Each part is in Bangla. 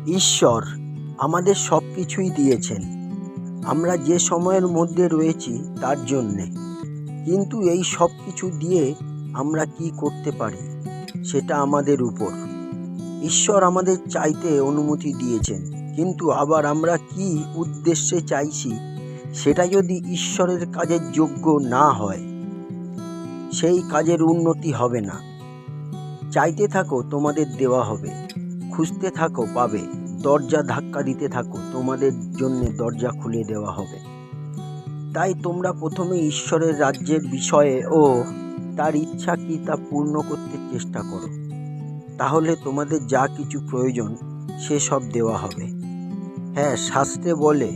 ঈশ্বর আমাদের সব কিছুই দিয়েছেন আমরা যে সময়ের মধ্যে রয়েছি তার জন্যে, কিন্তু এই সব কিছু দিয়ে আমরা কি করতে পারি সেটা আমাদের উপর। ঈশ্বর আমাদের চাইতে অনুমতি দিয়েছেন, কিন্তু আবার আমরা কি উদ্দেশ্যে চাইছি সেটা যদি ঈশ্বরের কাজের যোগ্য না হয়, সেই কাজের উন্নতি হবে না। চাইতে থাকো, তোমাদের দেওয়া হবে। খুঁজতে থাকো, পাবে। দরজা ধাক্কা দিতে থাকো, তোমাদের জন্য দরজা খুলে দেওয়া হবে। তাই তোমরা প্রথমে ঈশ্বরের রাজ্যের বিষয়ে ও তার ইচ্ছা কি তা পূর্ণ করতে চেষ্টা করো, তাহলে তোমাদের যা কিছু প্রয়োজন সেসব দেওয়া হবে। হ্যাঁ, শাস্ত্রে বলে,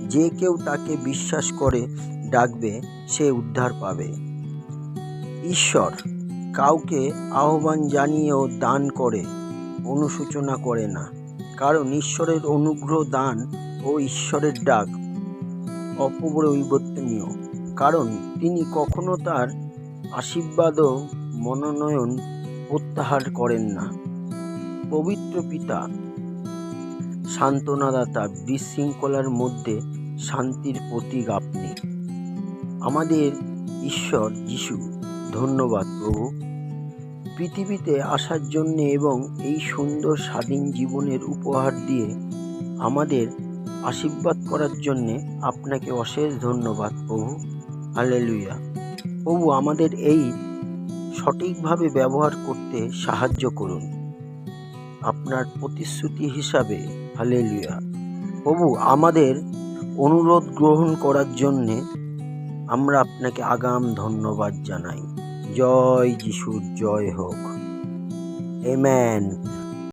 যে কেউ তাকে বিশ্বাস করে ডাকবে সে উদ্ধার পাবে। ঈশ্বর কাউকে আহ্বান জানিয়েও দান করে অনুশোচনা করে না, কারণ ঈশ্বরের অনুগ্রহ দান ও ঈশ্বরের ডাক অপরিবর্তনীয়, কারণ তিনি কখনো তার আশীর্বাদ ও মনোনয়ন প্রত্যাহার করেন না। পবিত্র পিতা, সান্ত্বনাদাতা, বিশৃঙ্খলার মধ্যে শান্তির প্রতীক আপনি। আমাদের ঈশ্বর যিশু, ধন্যবাদ প্রভু, পৃথিবীতে আসার জন্যে এবং এই সুন্দর স্বাধীন জীবনের উপহার দিয়ে আমাদের আশীর্বাদ করার জন্যে আপনাকে অশেষ ধন্যবাদ প্রভু। হালেলুয়া। প্রভু, আমাদের এই সঠিকভাবে ব্যবহার করতে সাহায্য করুন আপনার প্রতিশ্রুতি হিসাবে। হালেলুয়া। প্রভু, আমাদের অনুরোধ গ্রহণ করার জন্যে আমরা আপনাকে আগাম ধন্যবাদ জানাই। জয় যিশুর জয় হোক। আমেন।